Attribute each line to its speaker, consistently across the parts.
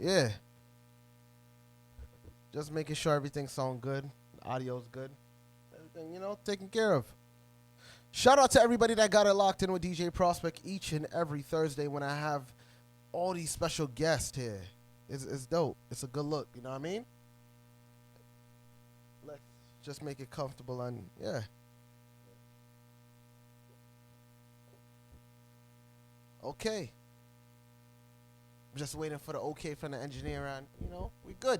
Speaker 1: Yeah, just making sure everything sound good, audio's good, everything taken care of. Shout out to everybody that got it locked in with DJ Prospect each and every Thursday when I have all these special guests here. It's dope. It's a good look. You know what I mean? Let's just make it comfortable and yeah. Okay. I'm just waiting for the okay from the engineer and we good.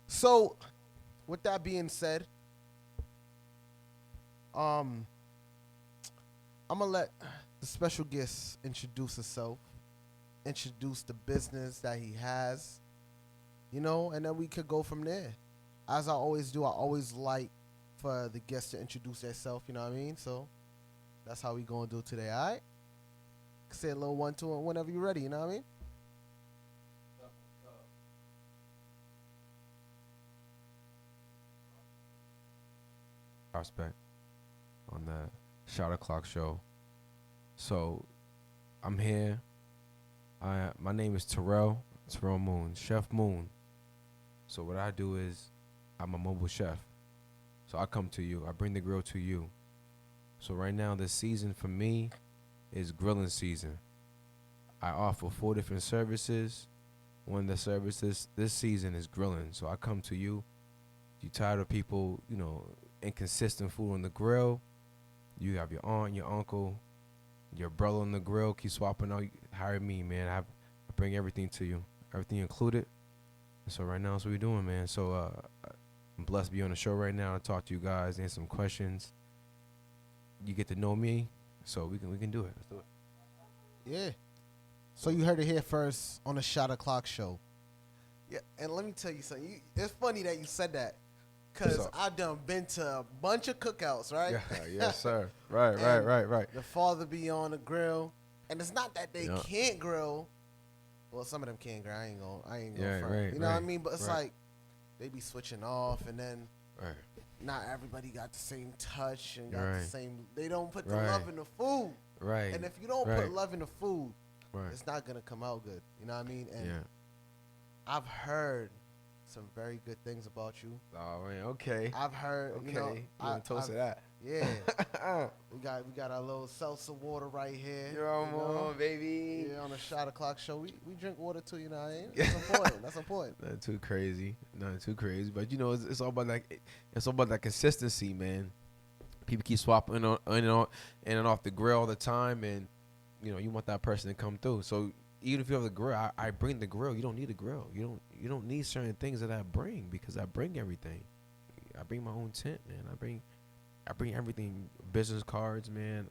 Speaker 1: So, with that being said, um, I'm gonna let the special guest introduce himself, introduce the business that he has, and then we could go from there. As I always do, I always like for the guests to introduce themselves. You know what I mean? So that's how we gonna do today. All right? Say a little one, two, and whenever you're ready. You know what I mean?
Speaker 2: Prospect on the Shot O'Clock show. So I'm here. My name is Terrell Moon, Chef Moon. So what I do is I'm a mobile chef. So I come to you. I bring the grill to you. So right now this season for me is grilling season. I offer 4 different services. One of the services this season is grilling. So I come to you. You tired of people, inconsistent food on the grill. You have your aunt, your uncle, your brother on the grill. Keep swapping out. Hire me, man. I bring everything to you, everything included. And so right now that's what we're doing, man. So I'm blessed to be on the show right now and talk to you guys, answer some questions. You get to know me, so we can do it. Let's do it.
Speaker 1: Yeah. So you heard it here first on the Shot O'Clock show. Yeah, and let me tell you something. It's funny that you said that, cause I've done been to a bunch of cookouts, right?
Speaker 2: Yeah, yes, sir. Right.
Speaker 1: The father be on the grill, and it's not that they can't grill. Well, some of them can grill. I ain't gonna front.
Speaker 2: Right,
Speaker 1: you know what I mean? But it's like they be switching off, and then not everybody got the same touch and got the same. They don't put the love in the food.
Speaker 2: Right.
Speaker 1: And if you don't put love in the food, it's not gonna come out good. You know what I mean? And I've heard some very good things about you.
Speaker 2: Oh man, okay.
Speaker 1: I've heard.
Speaker 2: Okay, you toast to that.
Speaker 1: Yeah. we got our little seltzer water right here.
Speaker 2: You're on, baby.
Speaker 1: Yeah, on the Shot O'Clock show, we drink water too. You know what I mean? That's important. That's important.
Speaker 2: Not too crazy. But it's all about that consistency, man. People keep swapping in and off the grill all the time, and you want that person to come through. So even if you have the grill, I bring the grill. You don't need a grill. You don't need certain things that I bring because I bring everything. I bring my own tent, man. I bring everything. Business cards, man.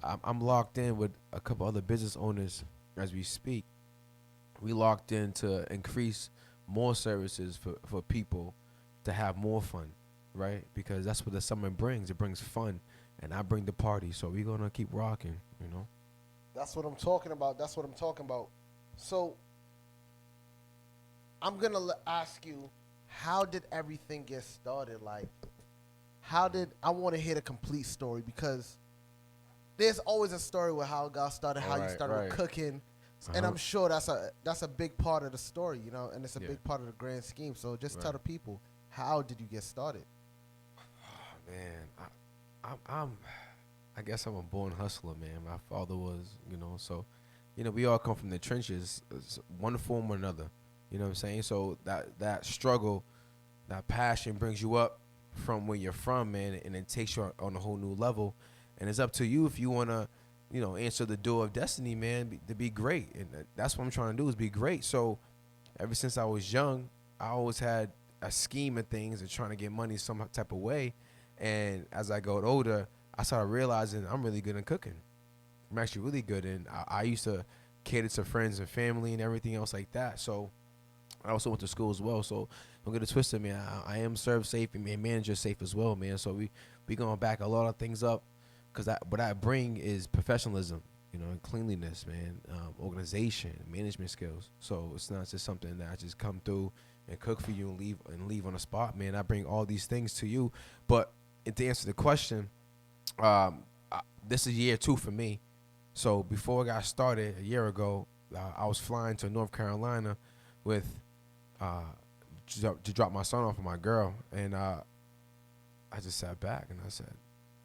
Speaker 2: I'm locked in with a couple other business owners as we speak. We locked in to increase more services for people to have more fun, right? Because that's what the summer brings. It brings fun, and I bring the party. So we're gonna keep rocking,
Speaker 1: That's what I'm talking about. So I'm going to ask you, how did everything get started? Like, I want to hear the complete story because there's always a story with how it got started, how you started with cooking. And I'm sure that's a big part of the story, and it's a big part of the grand scheme. So just tell the people, how did you get started?
Speaker 2: Oh, man, I guess I'm a born hustler, man. My father was, so, we all come from the trenches, one form or another. You know what I'm saying? So that struggle, that passion brings you up from where you're from, man, and it takes you on a whole new level. And it's up to you if you want to, answer the door of destiny, man, to be great. And that's what I'm trying to do is be great. So ever since I was young, I always had a scheme of things and trying to get money some type of way. And as I got older, I started realizing I'm really good at cooking. I'm actually really good. And I used to cater to friends and family and everything else like that. So I also went to school as well. So don't get it twisted, man. I am serve safe and manager safe as well, man. So we going to back a lot of things up because what I bring is professionalism, and cleanliness, man, organization, management skills. So it's not just something that I just come through and cook for you and leave on the spot, man. I bring all these things to you. But to answer the question, this is year 2 for me. So before I got started a year ago, I was flying to North Carolina with to drop my son off with my girl, and I just sat back and I said,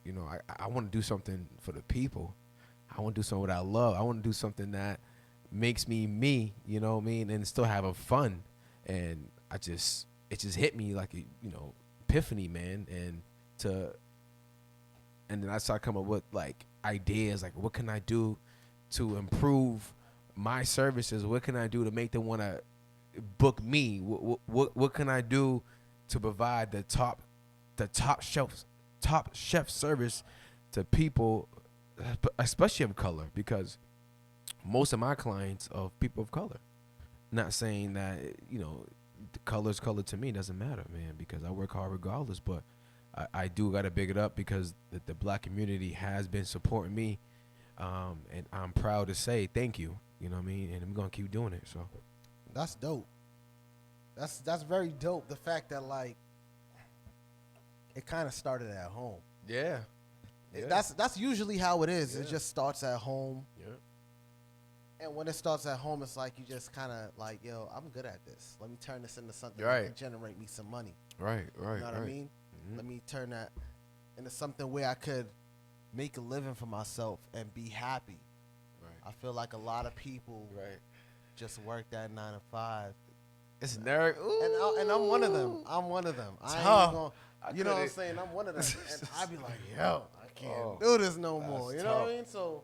Speaker 2: you know, I want to do something for the people. I want to do something that I love. I want to do something that makes me me, you know what I mean, and still having fun. And it just hit me like a, you know, epiphany, man. And then I started coming up with like ideas, like what can I do to improve my services? What can I do to make them want to book me? What can I do to provide the top chef service to people, especially of color, because most of my clients are people of color. Not saying that, you know, the color's color to me doesn't matter, man, because I work hard regardless. But I do gotta big it up because the black community has been supporting me, and I'm proud to say thank you. You know what I mean? And I'm gonna keep doing it. So
Speaker 1: That's dope. That's very dope. The fact that like it kind of started at home.
Speaker 2: yeah,
Speaker 1: That's usually how it is.
Speaker 2: Yeah.
Speaker 1: It just starts at home.
Speaker 2: yeah,
Speaker 1: And when it starts at home, it's like you just kind of like, yo, I'm good at this. Let me turn this into something that
Speaker 2: Right.
Speaker 1: can generate me some money.
Speaker 2: right, right,
Speaker 1: You know what
Speaker 2: right.
Speaker 1: I mean?
Speaker 2: Mhm.
Speaker 1: Let me turn that into something where I could make a living for myself and be happy.
Speaker 2: Right,
Speaker 1: I feel like a lot of people
Speaker 2: right.
Speaker 1: just work that 9 to 5.
Speaker 2: It's nerd.
Speaker 1: And I'm one of them. I'm one of them. I ain't
Speaker 2: Tough.
Speaker 1: gonna,
Speaker 2: I
Speaker 1: you know what I'm
Speaker 2: couldn't-
Speaker 1: saying? I'm one of them. And I be like, yo, I can't
Speaker 2: Oh,
Speaker 1: do this no
Speaker 2: that's
Speaker 1: more. You know what I
Speaker 2: tough.
Speaker 1: mean? So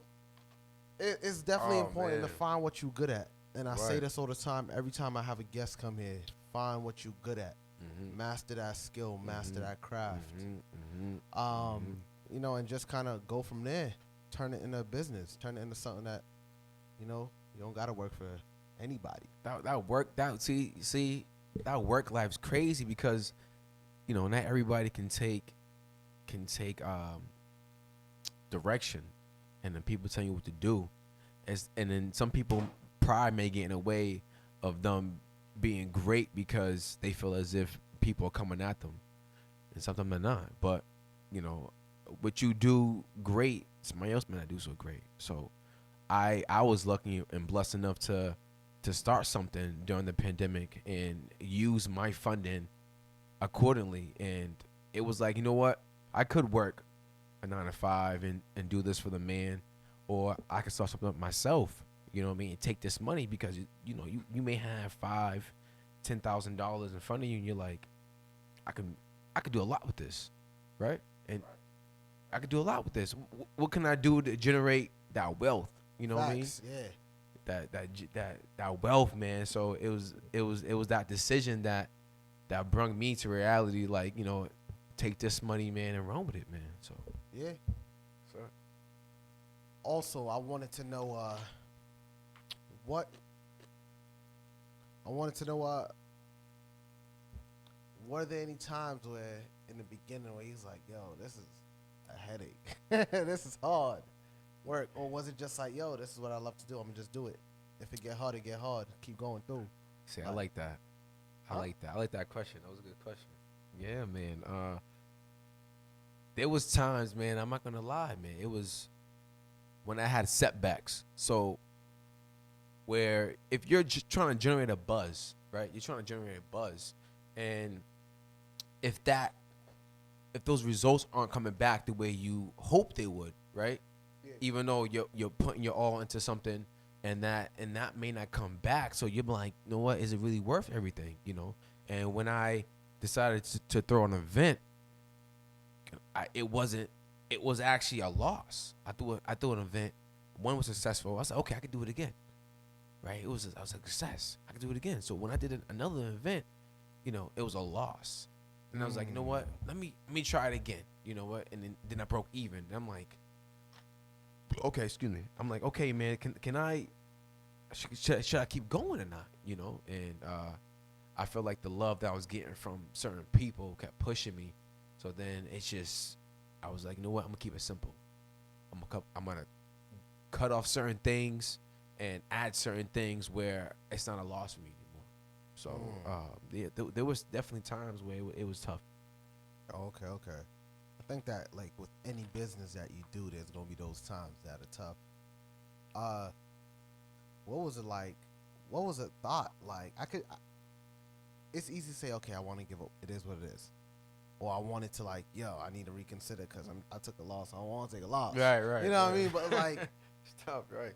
Speaker 1: it's definitely
Speaker 2: Oh,
Speaker 1: important to
Speaker 2: man.
Speaker 1: find what you're good at. And I say
Speaker 2: Right.
Speaker 1: this all the time. Every time I have a guest come here, find what you're good at.
Speaker 2: Mhm.
Speaker 1: Master that skill, master
Speaker 2: Mhm.
Speaker 1: that craft.
Speaker 2: Mhm. Mhm.
Speaker 1: You know, and just kind of go from there. Turn it into a business. Turn it into something that, you know, you don't got to work for anybody.
Speaker 2: That work that see that work life's crazy because, you know, not everybody can take direction, and then people tell you what to do, and then some people pride may get in the way of them being great because they feel as if people are coming at them, and sometimes they're not. But you know, what you do great, somebody else may not do so great. So I was lucky and blessed enough to start something during the pandemic and use my funding accordingly. And it was like, you know what? I could work a 9 to 5 and do this for the man, or I could start something up myself. You know what I mean? And take this money because you know you may have $5,000-$10,000 in front of you, and you're like, I could do a lot with this, right? And I could do a lot with this. What can I do to generate that wealth? You know what I mean?
Speaker 1: Facts, yeah.
Speaker 2: That wealth, man. So it was that decision that brought me to reality. Like, you know, take this money, man, and run with it, man. So
Speaker 1: Yeah.
Speaker 2: so
Speaker 1: Also, I wanted to know what I wanted to know were there any times where in the beginning where he's like, yo, this is a headache. This is hard work. Or was it just like, yo, this is what I love to do. I'm gonna just do it. If it get hard, it get hard. Keep going through.
Speaker 2: see, I like that. I
Speaker 1: Huh?
Speaker 2: like that. I like that question. That was a good question. Yeah, man. There was times, man, I'm not gonna lie, man. It was when I had setbacks. So where if you're just trying to generate a buzz, right? You're trying to generate a buzz, and if those results aren't coming back the way you hope they would, right?
Speaker 1: Yeah.
Speaker 2: Even though you're putting your all into something, and that may not come back, so you're like, you know what? Is it really worth everything? You know? And when I decided to throw an event, it wasn't. It was actually a loss. I threw an event. One was successful. I said, okay, I could do it again. Right? I was a success. I could do it again. So when I did another event, you know, it was a loss. And I was like, you know what? Let me try it again. You know what? And then I broke even. And I'm like, okay, excuse me. I'm like, okay, man, can I should I keep going or not? You know? And I felt like the love that I was getting from certain people kept pushing me. So then it's just, I was like, you know what? I'm gonna keep it simple. I'm gonna cut off certain things and add certain things where it's not a loss for me anymore. So yeah, there was definitely times where it was tough.
Speaker 1: Oh, okay. I think that like with any business that you do, there's gonna be those times that are tough. what was it like? What was a thought like? It's easy to say, okay, I want to give up. It is what it is. Or I wanted to like, yo, I need to reconsider because I took a loss. I don't want to take a loss.
Speaker 2: Right.
Speaker 1: You know what I mean? But like,
Speaker 2: It's tough, right?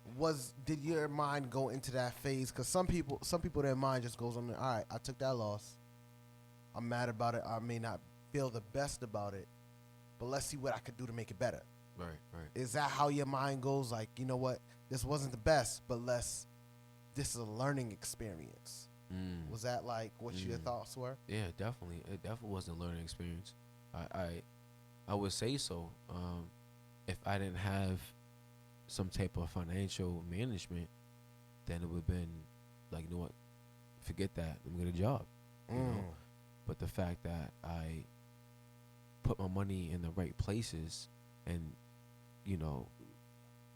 Speaker 1: did your mind go into that phase? Because some people, their mind just goes on. All right, I took that loss. I'm mad about it. I may not feel the best about it, but let's see what I could do to make it better.
Speaker 2: Right.
Speaker 1: Is that how your mind goes? Like, you know what? This wasn't the best, but this is a learning experience. Was that like what your thoughts were?
Speaker 2: Yeah, definitely. It definitely was a learning experience. I would say so. If I didn't have some type of financial management, then it would have been like, you know what? Forget that. Let me get a job. You know? But the fact that I put my money in the right places, and you know,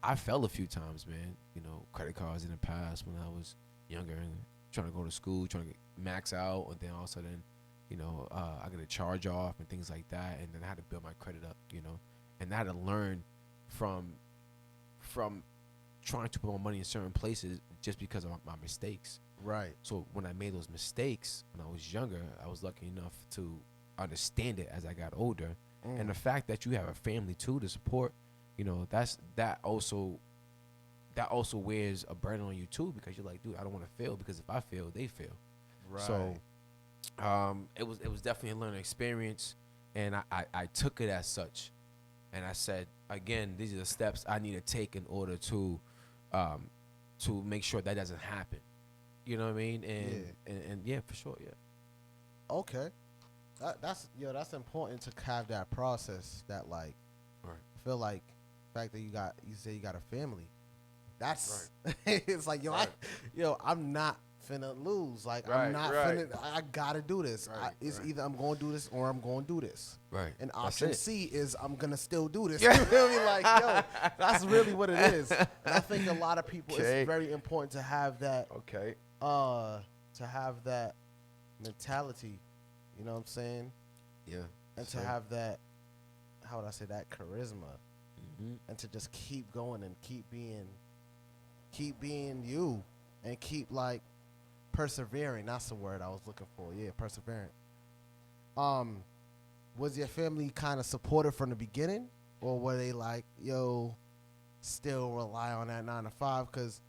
Speaker 2: I fell a few times, man. You know, credit cards in the past when I was younger and trying to go to school, trying to max out, and then all of a sudden, you know, I get a charge off and things like that, and then I had to build my credit up, you know, and I had to learn from trying to put my money in certain places just because of my mistakes.
Speaker 1: Right.
Speaker 2: So when I made those mistakes when I was younger, I was lucky enough to understand it as I got older, and the fact that you have a family too to support, you know, that also wears a burden on you too, because you're like, dude, I don't want to fail, because if I fail, they fail.
Speaker 1: Right.
Speaker 2: So it was definitely a learning experience, and I took it as such, and I said, again, these are the steps I need to take in order to make sure that doesn't happen. You know what I mean? And yeah, for sure, yeah.
Speaker 1: Okay. That's important to have that process. That like,
Speaker 2: Right.
Speaker 1: I feel like the fact that you say you got a family. That's it's like,
Speaker 2: Right.
Speaker 1: I'm not finna lose. Like,
Speaker 2: Right,
Speaker 1: I'm not
Speaker 2: right.
Speaker 1: finna. I gotta do this.
Speaker 2: Right,
Speaker 1: It's
Speaker 2: right.
Speaker 1: either I'm going to do this or I'm going to do this.
Speaker 2: Right.
Speaker 1: And
Speaker 2: That's
Speaker 1: option
Speaker 2: it.
Speaker 1: C is I'm gonna still do this. You feel me? Like, yo, that's really what it is. And I think a lot of people,
Speaker 2: Okay.
Speaker 1: it's very important to have that.
Speaker 2: Okay.
Speaker 1: To have that mentality. You know what I'm saying?
Speaker 2: Yeah.
Speaker 1: And
Speaker 2: So-
Speaker 1: to have that, how would I say, that charisma,
Speaker 2: Mhm.
Speaker 1: and to just keep going and keep being you, and keep like persevering. That's the word I was looking for. Yeah, persevering. Was your family kind of supportive from the beginning, or were they like, yo, still rely on that 9 to 5? Because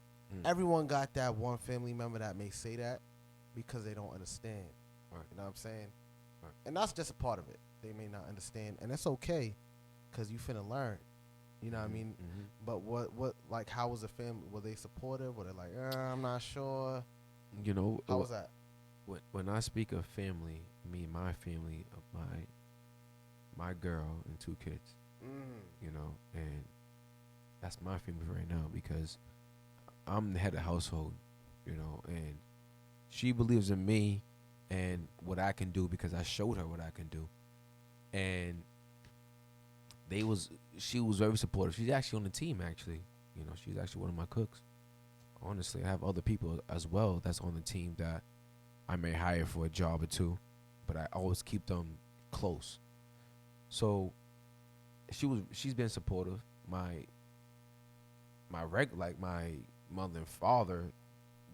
Speaker 1: everyone got that one family member that may say that because they don't understand.
Speaker 2: Right.
Speaker 1: You know what I'm saying?
Speaker 2: Right.
Speaker 1: And that's just a part of it. They may not understand, and it's okay, because you finna learn. You know what I mean?
Speaker 2: Mhm.
Speaker 1: But what like, how was the family? Were they supportive? Were they like, I'm not sure?
Speaker 2: You know,
Speaker 1: How was that?
Speaker 2: when I speak of family, I mean my family of my girl and 2 kids. You know, and that's my family right now, because I'm the head of the household, you know, and she believes in me and what I can do, because I showed her what I can do. And she was very supportive. She's actually on the team, actually. You know, she's actually one of my cooks. Honestly, I have other people as well that's on the team that I may hire for a job or two, but I always keep them close. So she's been supportive. My mother and father,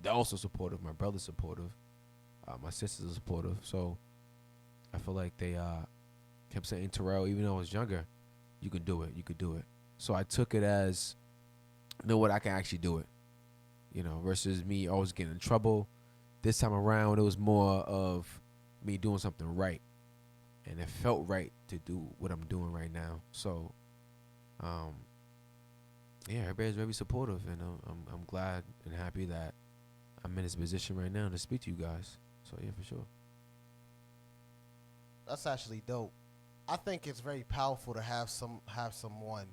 Speaker 2: they're also supportive. My brother's supportive. My sisters are supportive. So I feel like they kept saying, Terrell, even though I was younger, you can do it. You could do it. So I took it as, you know what, I can actually do it. You know, versus me always getting in trouble. This time around, it was more of me doing something right. And it felt right to do what I'm doing right now. So, yeah, everybody's very supportive, and I'm glad and happy that I'm in this position right now to speak to you guys. So yeah, for sure.
Speaker 1: That's actually dope. I think it's very powerful to have someone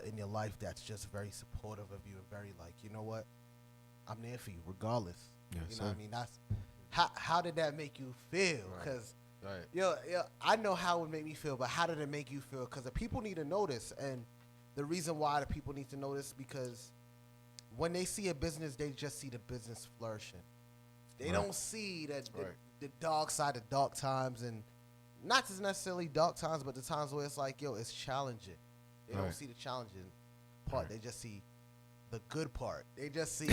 Speaker 1: in your life that's just very supportive of you, and very like, you know what, I'm there for you regardless.
Speaker 2: Yes,
Speaker 1: You know
Speaker 2: sir.
Speaker 1: what I mean? That's how did that make you feel? Because
Speaker 2: Right.
Speaker 1: yo, I know how it would make me feel, but how did it make you feel? Because the people need to know this, and the reason why the people need to know this, because when they see a business, they just see the business flourishing. They
Speaker 2: Right.
Speaker 1: don't see that
Speaker 2: Right.
Speaker 1: the dark side, the dark times, and not just necessarily dark times, but the times where it's like, yo, it's challenging. They don't
Speaker 2: Right.
Speaker 1: see the challenging part.
Speaker 2: Right.
Speaker 1: They just see the good part. They just see,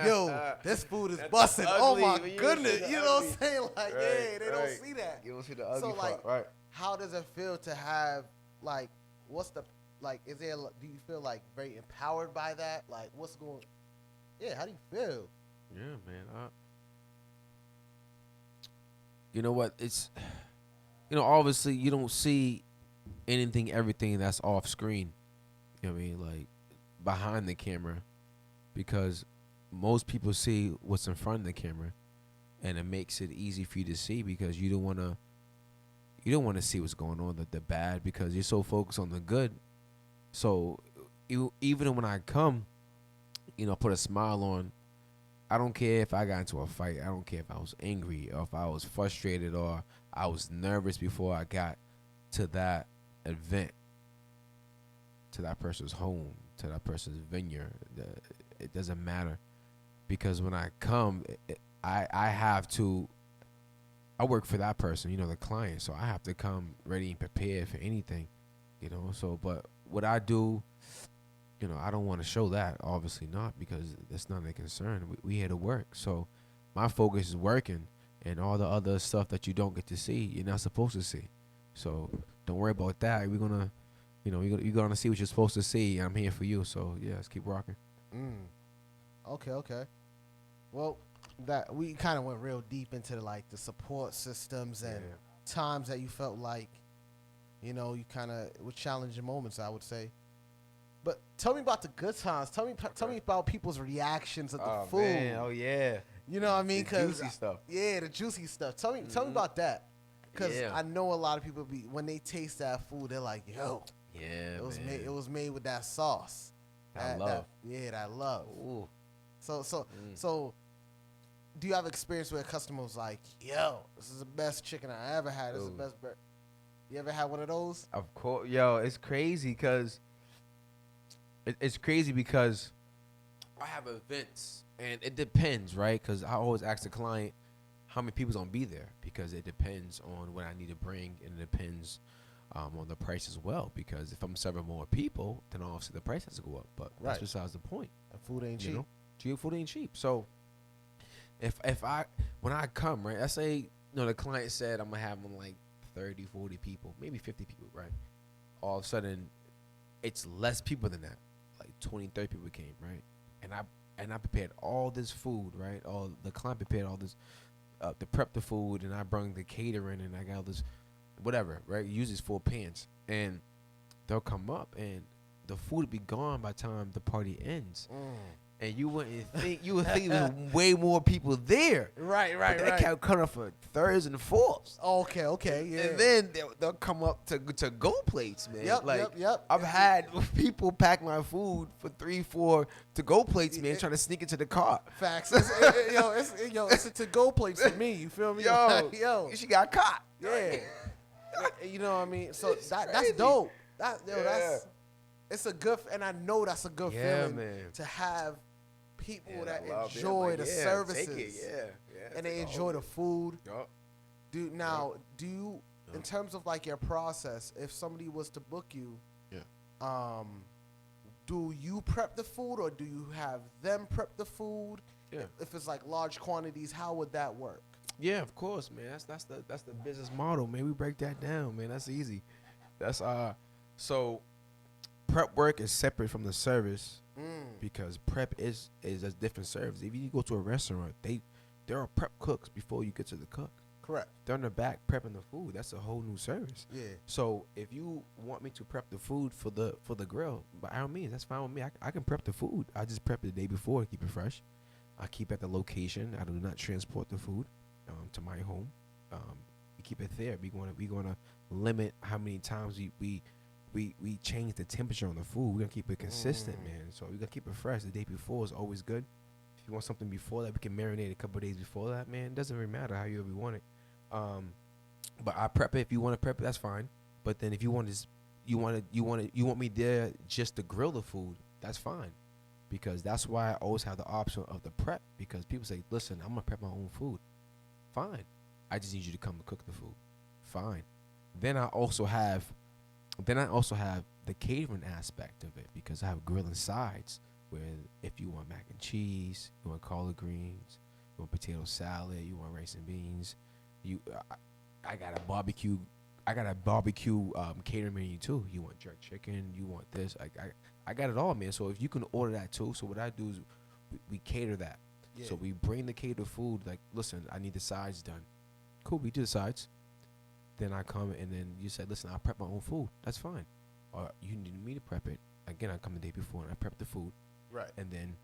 Speaker 1: yo, this food is busting.
Speaker 2: the
Speaker 1: Oh
Speaker 2: ugly,
Speaker 1: my
Speaker 2: when you
Speaker 1: goodness.
Speaker 2: see the
Speaker 1: You know what I'm
Speaker 2: ugly.
Speaker 1: saying? Like, yeah, they don't see that.
Speaker 2: You don't see the ugly
Speaker 1: So
Speaker 2: part,
Speaker 1: like,
Speaker 2: right?
Speaker 1: how does it feel to have like, what's the like? Is there? Do you feel like very empowered by that? Like, what's going? Yeah, how do you feel?
Speaker 2: Yeah, man. You know what? It's obviously you don't see everything that's off screen. You know what I mean? Like behind the camera, because most people see what's in front of the camera, and it makes it easy for you to see because you don't want to see what's going on, the bad, because you're so focused on the good. So even when I come, put a smile on. I don't care if I got into a fight. I don't care if I was angry or if I was frustrated or I was nervous before I got to that event, to that person's home, to that person's vineyard. It doesn't matter, because when I come, I have to. I work for that person, the client, so I have to come ready and prepared for anything, So, but what I do, I don't want to show that, obviously not, because that's not a concern. We here to work, so my focus is working, and all the other stuff that you don't get to see, you're not supposed to see. So don't worry about that. We're gonna, you're gonna see what you're supposed to see, and I'm here for you. So yeah, let's keep rocking.
Speaker 1: Okay. Well, that we kind of went real deep into the support systems and times that you felt like, you kind of were challenging moments, I would say. But tell me about the good times. Tell me about people's reactions of the food.
Speaker 2: Man. Oh yeah.
Speaker 1: You know what I mean?
Speaker 2: The juicy stuff.
Speaker 1: Yeah, the juicy stuff. Tell me about that. Because I know a lot of people when they taste that food, they're like, yo,
Speaker 2: yeah,
Speaker 1: it was made with that sauce.
Speaker 2: That love.
Speaker 1: That love.
Speaker 2: Ooh.
Speaker 1: So do you have experience where a customer was like, yo, this is the best chicken I ever had. This is the best burger. You ever had one of those?
Speaker 2: Of course. Yo, it's crazy because I have events, and it depends, right? Because I always ask the client how many people's gonna be there, because it depends on what I need to bring, and it depends on the price as well. Because if I'm serving more people, then obviously the price has to go up. But that's besides the point.
Speaker 1: And food ain't cheap.
Speaker 2: Food ain't cheap. So when I come, right, let's say the client said I'm gonna have them like 30, 40 people, maybe 50 people, right? All of a sudden, it's less people than that. Like 20, 30 people came, right? And I prepared all this food, right? All the client prepared all this, to prep the food, and I brought the catering, and I got all this, whatever, right? Use these 4 pans, and they'll come up, and the food will be gone by the time the party ends. And you would think there was way more people there.
Speaker 1: Right.
Speaker 2: But they kept coming for thirds and fourths.
Speaker 1: Okay, yeah.
Speaker 2: And then they'll come up to go plates, man.
Speaker 1: Yep.
Speaker 2: I've had people pack my food for 3, 4 to go plates, man, trying to sneak into the car.
Speaker 1: Facts. It's a to go plate for me. You feel me?
Speaker 2: Yo, she got caught.
Speaker 1: Yeah. You know what I mean? So that's dope. That's it's a good, and I know that's a good feeling,
Speaker 2: man,
Speaker 1: to have people that enjoy the services, and they enjoy the food. Dude, now, do you, in terms of like your process, if somebody was to book you, do you prep the food, or do you have them prep the food? If it's like large quantities, how would that work?
Speaker 2: Yeah, of course, man. That's the business model, man. We break that down, man. That's easy. That's so prep work is separate from the service, because prep is a different service. If you go to a restaurant, there are prep cooks before you get to the cook.
Speaker 1: Correct.
Speaker 2: They're in the back prepping the food. That's a whole new service.
Speaker 1: Yeah.
Speaker 2: So if you want me to prep the food for the grill, by all means, that's fine with me. I can prep the food. I just prep it the day before to keep it fresh. I keep it at the location. I do not transport the food to my home. We keep it there. We're gonna limit how many times we change the temperature on the food. We're gonna keep it consistent, man. So we're gonna keep it fresh. The day before is always good. If you want something before that, we can marinate a couple of days before that, man. It doesn't really matter how you want it. But I prep it. If you want to prep it, that's fine. But then if you want me there just to grill the food, that's fine. Because that's why I always have the option of the prep. Because people say, listen, I'm gonna prep my own food. Fine. I just need you to come to cook the food. Fine. Then I also have the catering aspect of it, because I have grilling sides. where if you want mac and cheese, you want collard greens, you want potato salad, you want rice and beans, you I got a barbecue. I got a barbecue catering menu too. You want jerk chicken? You want this? I got it all, man. So if you can order that too. So what I do is we cater that.
Speaker 1: Yeah.
Speaker 2: So we bring the catered food. Like, listen, I need the sides done. Cool, we do the sides. Then I come and then you say, listen, I prep my own food. That's fine. Or you need me to prep it. Again, I come the day before and I prep the food.
Speaker 1: Right.
Speaker 2: And then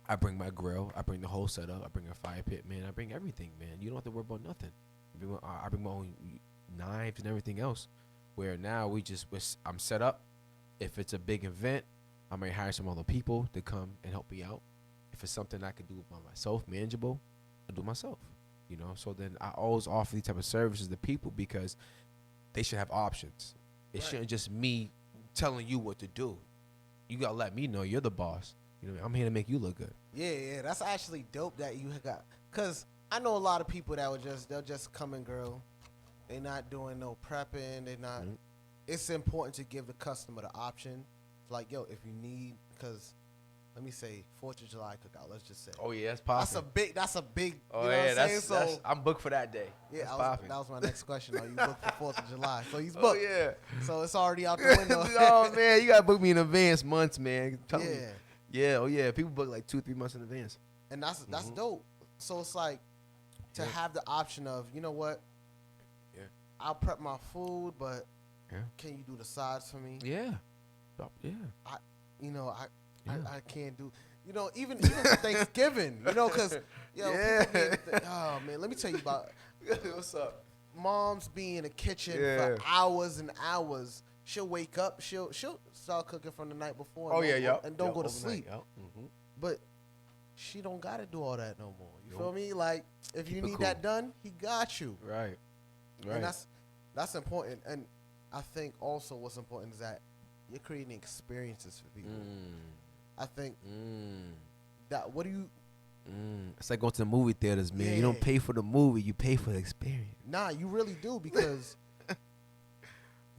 Speaker 2: I bring my grill. I bring the whole setup. I bring a fire pit, man. I bring everything, man. You don't have to worry about nothing. I bring my own knives and everything else. Where now I'm set up. If it's a big event, I might hire some other people to come and help me out. If it's something I can do by myself, manageable, I'll do myself. You know, so then I always offer these type of services to people because they should have options. It shouldn't just me telling you what to do. You gotta let me know you're the boss. You know, I'm here to make you look good.
Speaker 1: Yeah, that's actually dope that you got. Cause I know a lot of people that they'll just come and grill. They not doing no prepping. They not. Mm-hmm. It's important to give the customer the option. Like, yo, if you need, cause let me say 4th of July cookout. Let's just say.
Speaker 2: Oh yeah, that's possible.
Speaker 1: That's a big.
Speaker 2: Oh
Speaker 1: you know
Speaker 2: yeah,
Speaker 1: what I'm saying? So
Speaker 2: I'm booked for that day.
Speaker 1: Yeah, that was my next question. Are you booked for 4th of July? So he's booked.
Speaker 2: Oh yeah.
Speaker 1: So it's already out the window.
Speaker 2: Oh man, you gotta book me in advance, months, man. Tell me.
Speaker 1: Yeah.
Speaker 2: Yeah. Oh yeah. People book like 2-3 months in advance.
Speaker 1: And that's dope. So it's like to have the option of, you know what?
Speaker 2: Yeah.
Speaker 1: I'll prep my food, but can you do the sides for me?
Speaker 2: Yeah. Yeah.
Speaker 1: I can't do. You know, even for Thanksgiving, you know, because, oh, man, let me tell you about
Speaker 2: what's up.
Speaker 1: Moms be in the kitchen for hours and hours. She'll wake up. She'll start cooking from the night before. And don't go to sleep.
Speaker 2: Mm-hmm.
Speaker 1: But she don't got to do all that no more. You feel me? Like, if you need that done, he got you.
Speaker 2: Right.
Speaker 1: And that's important. And I think also what's important is that you're creating experiences for people. I think that
Speaker 2: it's like going to the movie theaters, man. Yeah. You don't pay for the movie, you pay for the experience.
Speaker 1: Nah, you really do, because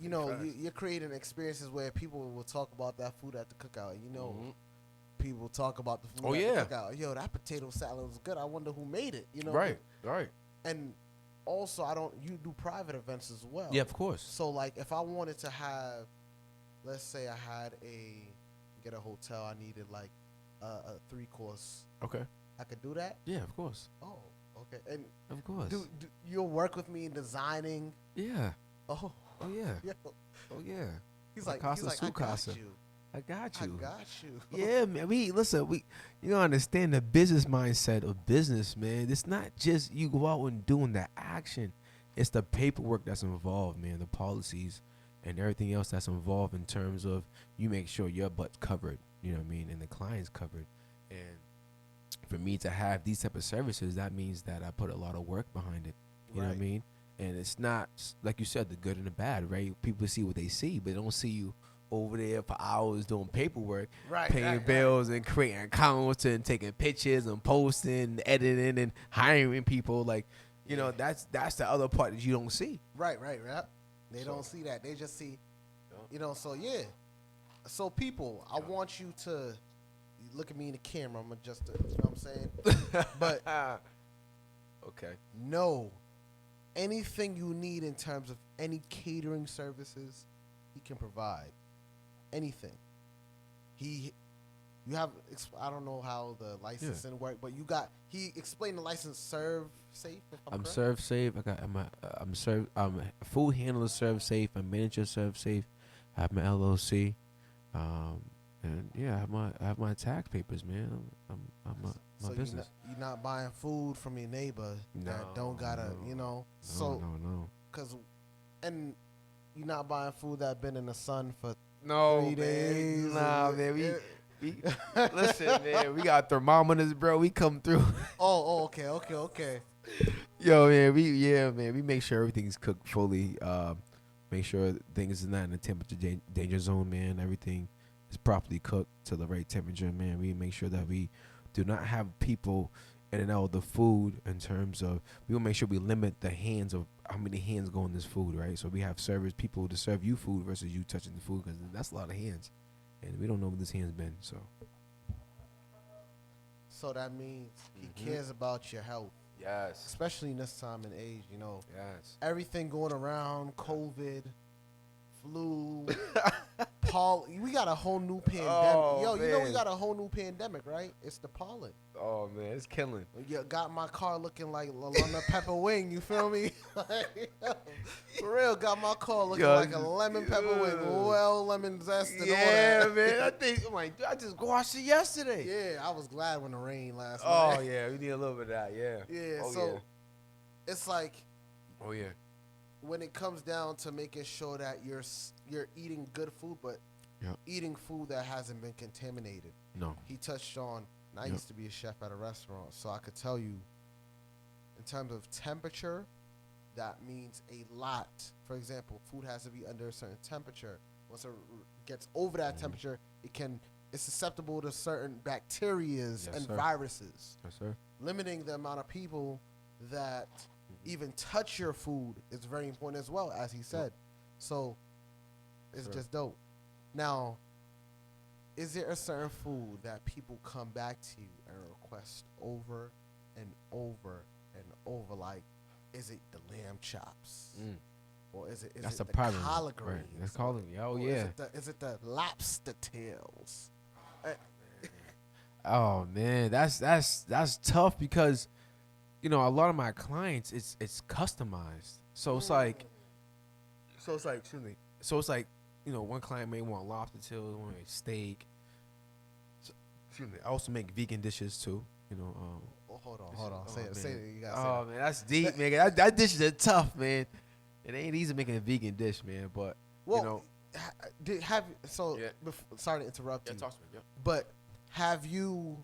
Speaker 1: you know you're creating experiences where people will talk about that food at the cookout. And, you know, people talk about the food at the cookout. Yo, that potato salad was good. I wonder who made it. You know,
Speaker 2: right.
Speaker 1: And also, you do private events as well.
Speaker 2: Yeah, of course.
Speaker 1: So like, if I wanted to have, let's say I had get a hotel, I needed like a 3-course.
Speaker 2: Okay.
Speaker 1: I could do that?
Speaker 2: Yeah, of course.
Speaker 1: Oh, okay. And
Speaker 2: of course.
Speaker 1: Do you'll work with me in designing?
Speaker 2: Yeah.
Speaker 1: Oh
Speaker 2: yeah.
Speaker 1: Yeah.
Speaker 2: Oh yeah.
Speaker 1: He's like, I got you.
Speaker 2: I got you.
Speaker 1: you.
Speaker 2: Yeah, man. You gotta understand the business mindset of business, man. It's not just you go out and doing the action. It's the paperwork that's involved, man. The policies and everything else that's involved in terms of you make sure your butt's covered, you know what I mean, and the client's covered. And for me to have these type of services, that means that I put a lot of work behind it. You know what I mean? And it's not, like you said, the good and the bad, right? People see what they see, but they don't see you over there for hours doing paperwork, paying bills and creating accounts and taking pictures and posting, editing and hiring people. Like, you know, that's the other part that you don't see.
Speaker 1: Right. They don't see that. They just see, you know, so yeah. So people, I want you to look at me in the camera. I'm just, you know what I'm saying? But
Speaker 2: okay.
Speaker 1: No, anything you need in terms of any catering services, he can provide. Anything. You have, I don't know how the licensing work, but he explained the license serve safe.
Speaker 2: I'm serve safe. I'm food handler serve safe. I'm manager serve safe. I have my LLC, and yeah, I have my tax papers, man. I'm my business.
Speaker 1: You're not buying food from your neighbor that don't gotta, you know.
Speaker 2: No.
Speaker 1: And you're not buying food that been in the sun for 3 days.
Speaker 2: Nah, man. Listen, man, we got thermometers, bro. We come through.
Speaker 1: Okay.
Speaker 2: Yo, man, we make sure everything's cooked fully. Make sure things is not in the temperature danger zone, man. Everything is properly cooked to the right temperature, man. We make sure that we do not have people in and out of the food in terms of, we will make sure we limit the hands of how many hands go in this food, right? So we have people to serve you food versus you touching the food, because that's a lot of hands. And we don't know where this hand's been, so.
Speaker 1: So that means he
Speaker 2: Mhm.
Speaker 1: cares about your health,
Speaker 2: Yes.
Speaker 1: especially in this time and age. You know,
Speaker 2: Yes.
Speaker 1: everything going around, COVID, flu, pollen. We got a whole new pandemic.
Speaker 2: Oh,
Speaker 1: Yo, you know we
Speaker 2: man.
Speaker 1: got a whole new pandemic, right? It's the pollen.
Speaker 2: Oh man, it's killing.
Speaker 1: You got my car looking like a lemon pepper wing. You feel me? For real, got my car looking
Speaker 2: Yo,
Speaker 1: like a lemon pepper wing.
Speaker 2: yeah.
Speaker 1: Well, lemon zest and all
Speaker 2: Yeah,
Speaker 1: that.
Speaker 2: man. I think I'm like, I just washed it yesterday.
Speaker 1: Yeah, I was glad when the rain last
Speaker 2: Oh
Speaker 1: night.
Speaker 2: yeah, we need a little bit of that. Yeah.
Speaker 1: Yeah,
Speaker 2: Oh
Speaker 1: so
Speaker 2: yeah.
Speaker 1: it's like
Speaker 2: Oh yeah.
Speaker 1: when it comes down to making sure that you're eating good food, but
Speaker 2: Yep.
Speaker 1: eating food that hasn't been contaminated.
Speaker 2: No.
Speaker 1: He touched on, and I
Speaker 2: Yep.
Speaker 1: used to be a chef at a restaurant, so I could tell you, in terms of temperature, that means a lot. For example, food has to be under a certain temperature. Once it gets over that temperature, it's susceptible to certain bacterias
Speaker 2: Yes,
Speaker 1: and
Speaker 2: sir.
Speaker 1: viruses.
Speaker 2: Yes, sir.
Speaker 1: Limiting the amount of people that even touch your food is very important as well, as he said. So it's
Speaker 2: Sure.
Speaker 1: just dope. Now, is there a certain food that people come back to you and request over and over and over? Like, is it the lamb chops?
Speaker 2: Mm.
Speaker 1: Or is
Speaker 2: That's
Speaker 1: it
Speaker 2: the
Speaker 1: the
Speaker 2: primary.
Speaker 1: collard
Speaker 2: Right.
Speaker 1: greens?
Speaker 2: That's calling. Oh
Speaker 1: Or
Speaker 2: yeah.
Speaker 1: Is it the lobster tails?
Speaker 2: Oh man, that's tough because, you know, a lot of my clients, it's customized. So it's like, excuse me. So it's like, you know, one client may want lobster tails, one may steak. So, excuse me. I also make vegan dishes too. You know.
Speaker 1: Oh, hold on. Say it.
Speaker 2: man.
Speaker 1: Say it. You gotta say
Speaker 2: Oh
Speaker 1: it.
Speaker 2: man, that's deep, man. That dishes are tough, man. It ain't easy making a vegan dish, man. But
Speaker 1: Well,
Speaker 2: you know, Yeah.
Speaker 1: Sorry to interrupt you.
Speaker 2: to me. Yeah.
Speaker 1: But have you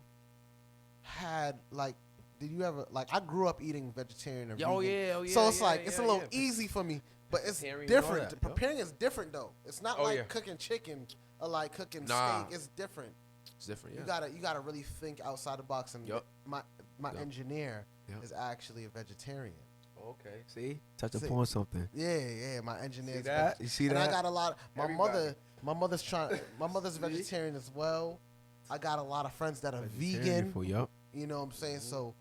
Speaker 1: had like? Did you ever like? I grew up eating vegetarian or
Speaker 2: Oh
Speaker 1: vegan.
Speaker 2: yeah, oh yeah.
Speaker 1: So it's
Speaker 2: yeah,
Speaker 1: like it's a
Speaker 2: yeah,
Speaker 1: little
Speaker 2: yeah.
Speaker 1: easy for me, but it's
Speaker 2: Vegetarian and all
Speaker 1: different.
Speaker 2: that,
Speaker 1: Preparing is different though. It's not
Speaker 2: Oh,
Speaker 1: like
Speaker 2: yeah.
Speaker 1: cooking chicken or like cooking
Speaker 2: Nah.
Speaker 1: steak. It's different.
Speaker 2: It's different. Yeah.
Speaker 1: You gotta really think outside the box. And
Speaker 2: Yup.
Speaker 1: my
Speaker 2: Yup.
Speaker 1: engineer
Speaker 2: Yup.
Speaker 1: is actually a vegetarian.
Speaker 2: Okay. See, touch
Speaker 1: See.
Speaker 2: upon something.
Speaker 1: Yeah. My engineer.
Speaker 2: See that? You see
Speaker 1: and
Speaker 2: that?
Speaker 1: I got a lot.
Speaker 2: Everybody.
Speaker 1: My mother's vegetarian as well. I got a lot of friends that are vegan.
Speaker 2: For yup.
Speaker 1: You know what I'm saying? So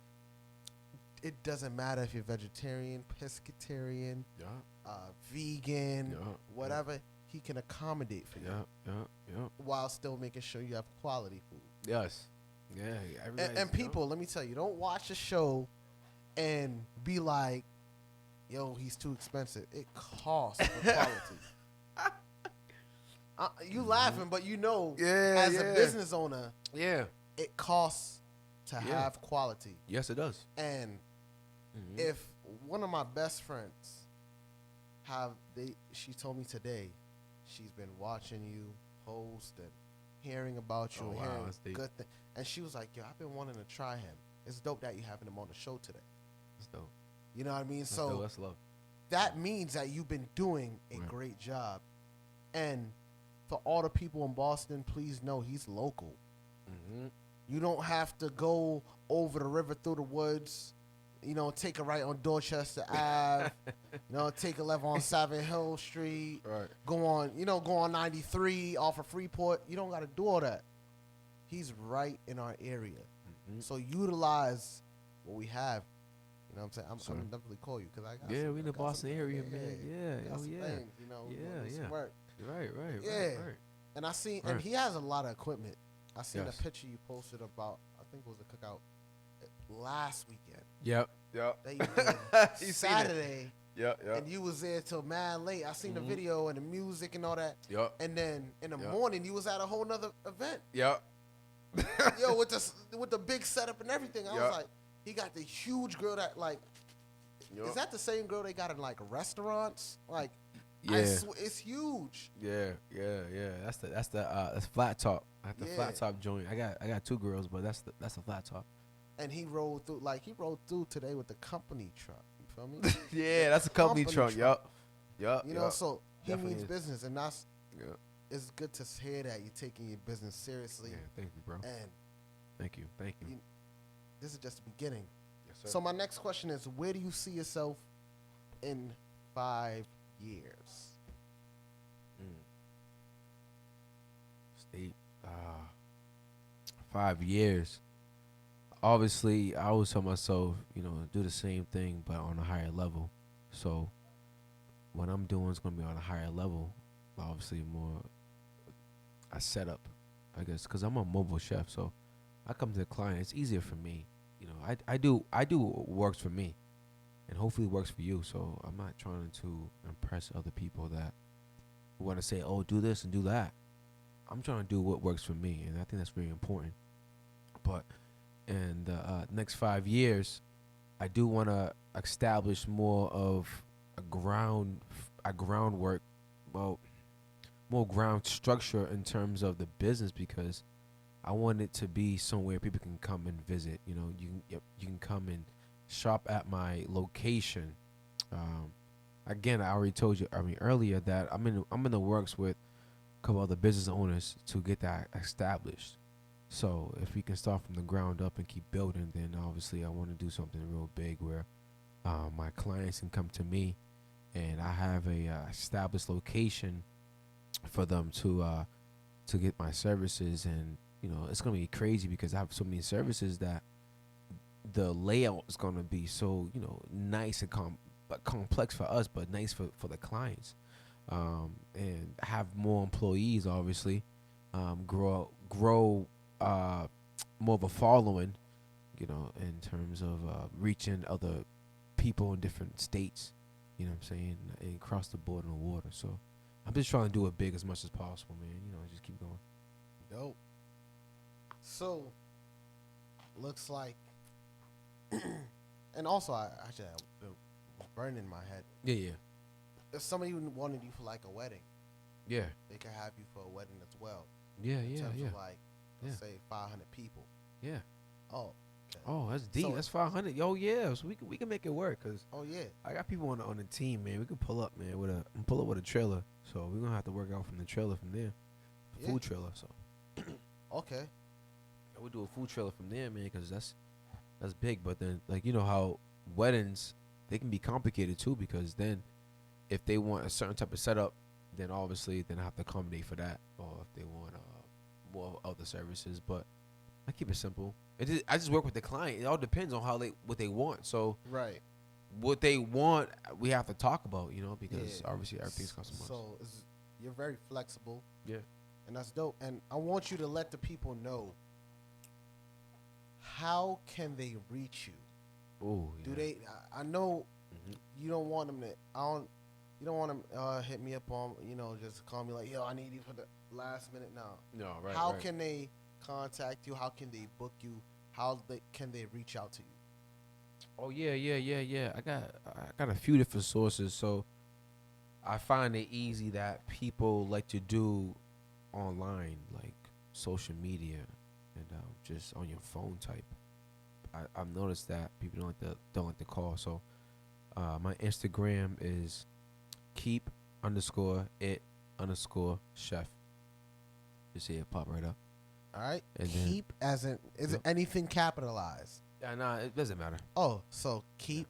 Speaker 1: it doesn't matter if you're vegetarian, pescatarian,
Speaker 2: Yup.
Speaker 1: vegan,
Speaker 2: Yup.
Speaker 1: whatever. He can accommodate for you
Speaker 2: Yup.
Speaker 1: while still making sure you have quality food.
Speaker 2: Yes. Yeah.
Speaker 1: And people, let me tell you, don't watch the show and be like, "Yo, he's too expensive." It costs for quality. You laughing, but you know,
Speaker 2: Yeah,
Speaker 1: as a
Speaker 2: yeah.
Speaker 1: business owner,
Speaker 2: Yeah.
Speaker 1: it costs to
Speaker 2: Yeah.
Speaker 1: have quality.
Speaker 2: Yes, it does.
Speaker 1: And
Speaker 2: Mhm.
Speaker 1: if one of my best friends she told me today, she's been watching you post and hearing about you
Speaker 2: Oh,
Speaker 1: and
Speaker 2: wow,
Speaker 1: hearing
Speaker 2: that's deep.
Speaker 1: good things. And she was like, "Yo, I've been wanting to try him. It's dope that you having him on the show today."
Speaker 2: That's dope.
Speaker 1: You know what I mean?
Speaker 2: That's
Speaker 1: So
Speaker 2: dope. That's love.
Speaker 1: that means that you've been doing a
Speaker 2: Right.
Speaker 1: great job. And for all the people in Boston, please know he's local.
Speaker 2: Mm-hmm.
Speaker 1: You don't have to go over the river through the woods. You know, take a right on Dorchester Ave. You know, take a left on Savin Hill Street.
Speaker 2: Right.
Speaker 1: Go on 93 off of Freeport. You don't got to do all that. He's right in our area.
Speaker 2: Mhm.
Speaker 1: So utilize what we have. You know what I'm saying?
Speaker 2: Sure.
Speaker 1: I'm definitely call you because I got
Speaker 2: Yeah,
Speaker 1: some-
Speaker 2: we in
Speaker 1: I
Speaker 2: the
Speaker 1: got
Speaker 2: Boston
Speaker 1: some-
Speaker 2: area, man. Yeah.
Speaker 1: got
Speaker 2: Oh
Speaker 1: some
Speaker 2: yeah.
Speaker 1: things, you know,
Speaker 2: Yeah,
Speaker 1: do some
Speaker 2: yeah.
Speaker 1: work.
Speaker 2: Right.
Speaker 1: Yeah.
Speaker 2: Right.
Speaker 1: And I seen,
Speaker 2: Right.
Speaker 1: and he has a lot of equipment. I seen
Speaker 2: Yes.
Speaker 1: a picture you posted about, I think it was a cookout last weekend.
Speaker 2: Yep.
Speaker 1: That you did
Speaker 2: You seen it.
Speaker 1: Saturday,
Speaker 2: Yep.
Speaker 1: and you was there till mad late. I seen the
Speaker 2: Mhm.
Speaker 1: video and the music and all that.
Speaker 2: Yep.
Speaker 1: And then in the
Speaker 2: Yep.
Speaker 1: morning, you was at a whole nother event.
Speaker 2: Yep.
Speaker 1: Yo, with the big setup and everything. I
Speaker 2: Yep.
Speaker 1: was like, he got the huge grill that like.
Speaker 2: Yep.
Speaker 1: Is that the same grill they got in like restaurants? Like,
Speaker 2: Yeah.
Speaker 1: it's huge.
Speaker 2: Yeah. That's flat top. I have the
Speaker 1: Yeah.
Speaker 2: flat top joint. I got two girls, but that's a flat top.
Speaker 1: And he rode through today with the company truck. You feel me?
Speaker 2: Yeah, that's a company
Speaker 1: Company
Speaker 2: trunk.
Speaker 1: truck.
Speaker 2: Yup.
Speaker 1: You know, so he
Speaker 2: Definitely
Speaker 1: means
Speaker 2: is.
Speaker 1: business, and that's
Speaker 2: Yeah.
Speaker 1: it's good to hear that you're taking your business seriously.
Speaker 2: Yeah. Thank you, bro.
Speaker 1: And
Speaker 2: Thank you.
Speaker 1: this is just the beginning.
Speaker 2: Yes, sir.
Speaker 1: So my next question is, where do you see yourself in 5 years?
Speaker 2: State. 5 years. obviously, I always tell myself, do the same thing but on a higher level. So what I'm doing is gonna be on a higher level, obviously more a setup, I guess, because I'm a mobile chef. So I come to the client. It's easier for me. I do what works for me, and hopefully it works for you. So I'm not trying to impress other people that want to say, "Oh, do this and do that." I'm trying to do what works for me, and I think that's very important. But in the next 5 years, I do want to establish more of a groundwork, well, more ground structure in terms of the business because I want it to be somewhere people can come and visit. You can come and shop at my location. Um, Again, I already told you. I mean earlier that I'm in the works with a couple other business owners to get that established. So if we can start from the ground up and keep building, then obviously I want to do something real big where my clients can come to me, and I have a established location for them to get my services. And it's gonna be crazy because I have so many services that the layout is gonna be so nice and but complex for us, but nice for the clients. And have more employees, obviously, grow more of a following, in terms of reaching other people in different states. You know what I'm saying? And across the board in the water. So I'm just trying to do it big as much as possible, man. Just keep going.
Speaker 1: Dope. So, looks like, and also I actually was burning in my head.
Speaker 2: Yeah, yeah,
Speaker 1: If somebody wanted you for like a wedding,
Speaker 2: yeah,
Speaker 1: they could have you for a wedding as well.
Speaker 2: yeah,
Speaker 1: In
Speaker 2: yeah,
Speaker 1: terms
Speaker 2: yeah,
Speaker 1: of like, let's
Speaker 2: yeah,
Speaker 1: say 500 people.
Speaker 2: yeah.
Speaker 1: Oh, okay.
Speaker 2: Oh, that's deep.
Speaker 1: So,
Speaker 2: That's 500. Yo, yeah. So we can make it work. Cause
Speaker 1: oh yeah.
Speaker 2: I got people on the team, man. We can pull up, man, with a trailer. So we're gonna have to work out from the trailer from there, the
Speaker 1: Yeah.
Speaker 2: food trailer. So
Speaker 1: Okay.
Speaker 2: we'll do a food trailer from there, man, because that's big. But then, like how weddings they can be complicated too, because then if they want a certain type of setup, then obviously then I have to accommodate for that, or if they want more other services. But I keep it simple. I just work with the client. It all depends on what they want. So
Speaker 1: Right.
Speaker 2: what they want, we have to talk about, because
Speaker 1: Yeah.
Speaker 2: obviously everything's customized.
Speaker 1: So you're very flexible,
Speaker 2: Yeah.
Speaker 1: and that's dope. And I want you to let the people know, how can they reach you?
Speaker 2: Oh,
Speaker 1: Do
Speaker 2: yeah.
Speaker 1: they? I know
Speaker 2: Mhm.
Speaker 1: you don't want them to. I don't. You don't want them hit me up on. Just call me like, yo, I need you for the last minute now.
Speaker 2: No, right.
Speaker 1: How
Speaker 2: right.
Speaker 1: can they contact you? How can they book you? Can they reach out to you?
Speaker 2: Oh yeah. I got a few different sources. So I find it easy that people like to do online, like social media, and just on your phone type. I've noticed that people don't like to call. So my Instagram is keep_it_chef. You see it pop right up.
Speaker 1: All right.
Speaker 2: And then-
Speaker 1: Keep as in is it
Speaker 2: Yep.
Speaker 1: anything capitalized?
Speaker 2: Yeah, nah, it doesn't matter.
Speaker 1: Oh, so keep,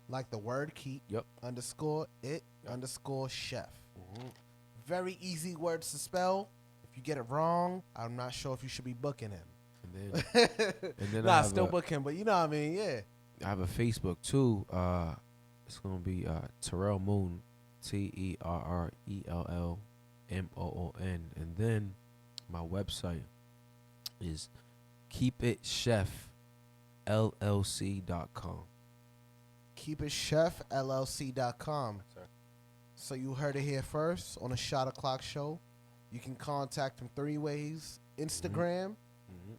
Speaker 1: like the word keep.
Speaker 2: Yep.
Speaker 1: _it_chef.
Speaker 2: Mm-hmm.
Speaker 1: Very easy words to spell. If you get it wrong, I'm not sure if you should be booking him.
Speaker 2: And then and then
Speaker 1: Nah, still book him, but you know what I mean, yeah.
Speaker 2: I have a Facebook too. It's gonna be Terrell Moon, TerrellMoon, and then my website is keepitchefllc.com.
Speaker 1: KeepItChefLLC.com.
Speaker 2: Sir.
Speaker 1: So you heard it here first on the Shot O'Clock Show. You can contact him 3 ways. Instagram,
Speaker 2: Mm-hmm.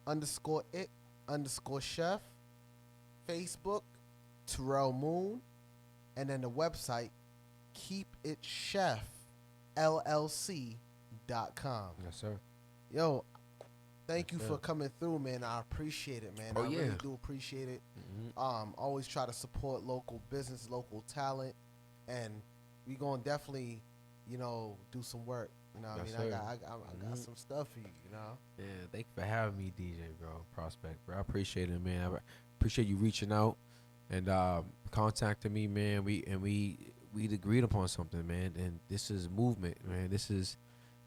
Speaker 1: keep_it_chef. Facebook, Terrell Moon. And then the website, keepitchefllc.com.
Speaker 2: Yes, sir.
Speaker 1: Yo, thank you
Speaker 2: Yes,
Speaker 1: for
Speaker 2: sir.
Speaker 1: coming through, man. I appreciate it, man.
Speaker 2: Oh,
Speaker 1: I
Speaker 2: yeah.
Speaker 1: really do appreciate it.
Speaker 2: Mm-hmm.
Speaker 1: Always try to support local business, local talent, and we gonna definitely, do some work. You know what
Speaker 2: Yes,
Speaker 1: I mean?
Speaker 2: sir.
Speaker 1: I got
Speaker 2: Mhm.
Speaker 1: some stuff for you,
Speaker 2: Yeah, thank you for having me, DJ, bro. Prospect, bro. I appreciate it, man. I appreciate you reaching out and contacting me, man. We agreed upon something, man. And this is movement, man. This is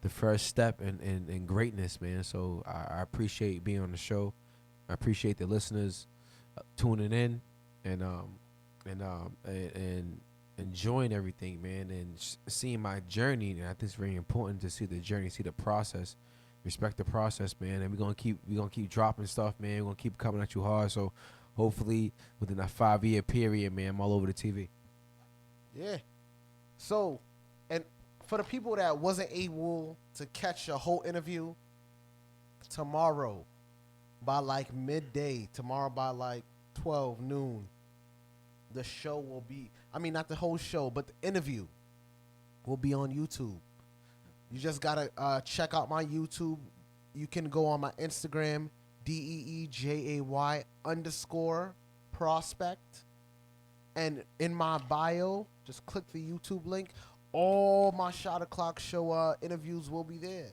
Speaker 2: the first step in greatness, man. So I appreciate being on the show. I appreciate the listeners tuning in and and enjoying everything, man, and seeing my journey. And I think it's very important to see the journey, see the process, respect the process, man. And we gonna keep dropping stuff, man. We're gonna keep coming at you hard. So hopefully within that 5-year period, man, I'm all over the TV.
Speaker 1: Yeah. So, and for the people that wasn't able to catch a whole interview, tomorrow by like midday, tomorrow by like 12 noon, the show will be, I mean, not the whole show, but the interview will be on YouTube. You just gotta check out my YouTube. You can go on my Instagram, DEEJAY underscore prospect. And in my bio, just click the YouTube link. All my Shot O'Clock show interviews will be there.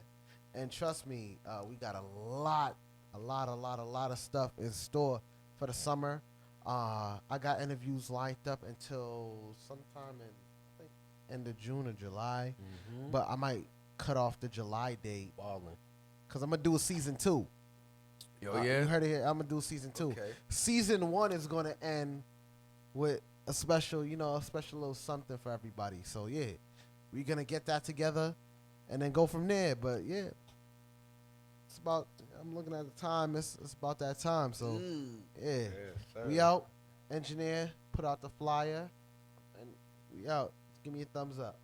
Speaker 1: And trust me, we got a lot of stuff in store for the summer. I got interviews lined up until sometime in, I think, end of June or July. But I might cut off the July date.
Speaker 2: Ballin'.
Speaker 1: Because I'm going to do a season 2.
Speaker 2: Yo, yeah.
Speaker 1: You heard it here. I'm going to do season 2.
Speaker 2: Okay.
Speaker 1: Season 1 is going to end with a special little something for everybody. So, yeah, we're going to get that together and then go from there. But, yeah, it's about, I'm looking at the time. It's about that time. So, yeah, we out. Engineer, put out the flyer, and we out. Give me a thumbs up.